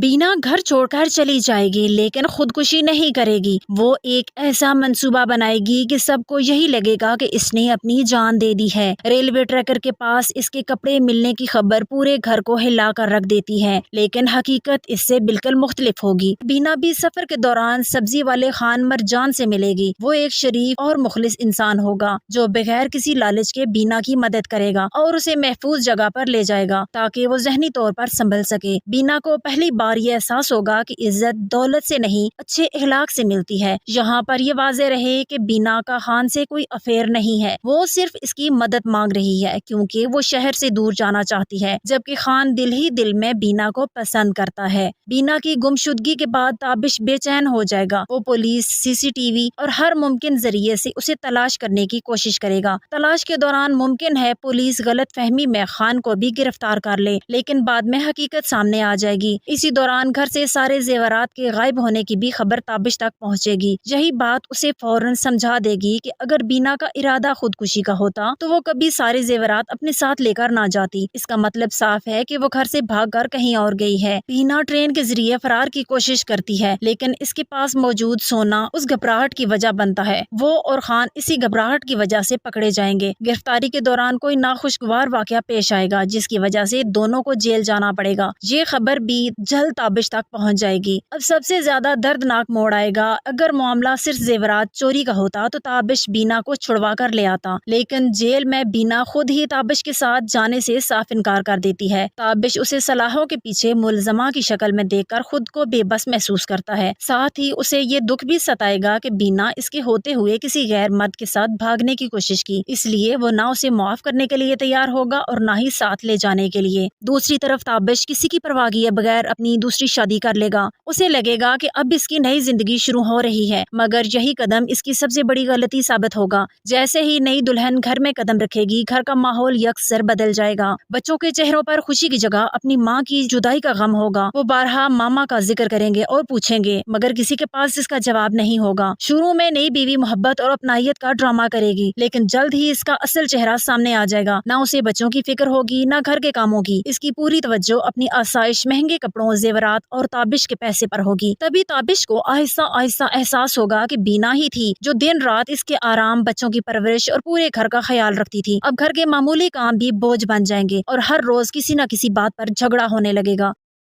बीना घर छोड़कर चली जाएगी लेकिन खुदकुशी नहीं करेगी। वो एक ऐसा मंसूबा बनाएगी कि सबको यही लगेगा कि इसने अपनी जान दे दी है। रेलवे ट्रैकर के पास इसके कपड़े मिलने की खबर पूरे घर को हिला कर रख देती है, लेकिन हकीकत इससे बिल्कुल मुख्तलिफ होगी। बीना भी सफर के दौरान सब्जी वाले खान मरजान से मिलेगी। वो एक शरीफ और मुखलिस इंसान होगा जो बगैर किसी लालच के बीना की मदद करेगा और उसे महफूज जगह पर ले जाएगा ताकि वो जहनी तौर पर संभल सके। बीना को पहली बार ये एहसास होगा कि इज्जत दौलत से नहीं अच्छे इखलाक से मिलती है। यहाँ पर ये वाज़ेह रहे कि बीना का खान से कोई अफेयर नहीं है, वो सिर्फ इसकी मदद मांग रही है क्योंकि वो शहर से दूर जाना चाहती है, जबकि खान दिल ही दिल में बीना को पसंद करता है। बीना की गुमशुदगी के बाद ताबिश बेचैन हो जाएगा। वो पुलिस, सीसीटीवी और हर मुमकिन जरिए से उसे तलाश करने की कोशिश करेगा। तलाश के दौरान मुमकिन है पुलिस गलत फहमी में खान को भी गिरफ्तार कर ले, लेकिन बाद में हकीकत सामने आ जाएगी। इसी दौरान घर से सारे जेवरात के गायब होने की भी खबर ताबिश तक पहुंचेगी। यही बात उसे फौरन समझा देगी कि अगर बीना का इरादा खुदकुशी का होता तो वो कभी सारे जेवरात अपने साथ लेकर ना जाती। इसका मतलब साफ है कि वो घर से भागकर कहीं और गई है। बीना ट्रेन के जरिए फरार की कोशिश करती है, लेकिन इसके पास मौजूद सोना उस घबराहट की वजह बनता है। वो और खान इसी घबराहट की वजह से पकड़े जाएंगे। गिरफ्तारी के दौरान कोई नाखुशगवार वाकया पेश आएगा जिसकी वजह से दोनों को जेल जाना पड़ेगा। ये खबर भी जल्द ताबिश तक पहुंच जाएगी। अब सबसे ज्यादा दर्दनाक मोड़ आएगा। अगर मामला सिर्फ जेवरात चोरी का होता तो ताबिश बीना को छुड़वा कर ले आता, लेकिन जेल में बीना खुद ही ताबिश के साथ जाने से साफ इनकार कर देती है। ताबिश उसे सलाहों के पीछे मुलजमा की शक्ल में देखकर खुद को बेबस महसूस करता है। साथ ही उसे ये दुख भी सताएगा कि बीना इसके होते हुए किसी गैर मर्द के साथ भागने की कोशिश की, इसलिए वो ना उसे माफ करने के लिए तैयार होगा और ना ही साथ ले जाने के लिए। दूसरी तरफ ताबिश किसी की परवाह किए बगैर अपनी दूसरी शादी कर लेगा। उसे लगेगा कि अब इसकी नई जिंदगी शुरू हो रही है, मगर यही कदम इसकी सबसे बड़ी गलती साबित होगा। जैसे ही नई दुल्हन घर में कदम रखेगी, घर का माहौल यकसर बदल जाएगा। बच्चों के चेहरों पर खुशी की जगह अपनी माँ की जुदाई का गम होगा। वो बारहा मामा का जिक्र करेंगे और पूछेंगे, मगर किसी के पास इसका जवाब नहीं होगा। शुरू में नई बीवी मोहब्बत और अपनायत का ड्रामा करेगी, लेकिन जल्द ही इसका असल चेहरा सामने आ जाएगा। ना उसे बच्चों की फिक्र होगी, ना घर के कामों की। इसकी पूरी तवज्जो अपनी आसाइश, महंगे कपड़ों, जेवरात और ताबिश के पैसे पर होगी। तभी ताबिश को आहिस्ता आहिस्ता एहसास होगा कि बीना ही थी जो दिन रात इसके आराम, बच्चों की परवरिश और पूरे घर का ख्याल रखती थी। अब घर के मामूली काम भी बोझ बन जाएंगे और हर रोज किसी न किसी बात पर झगड़ा होने लगेगा।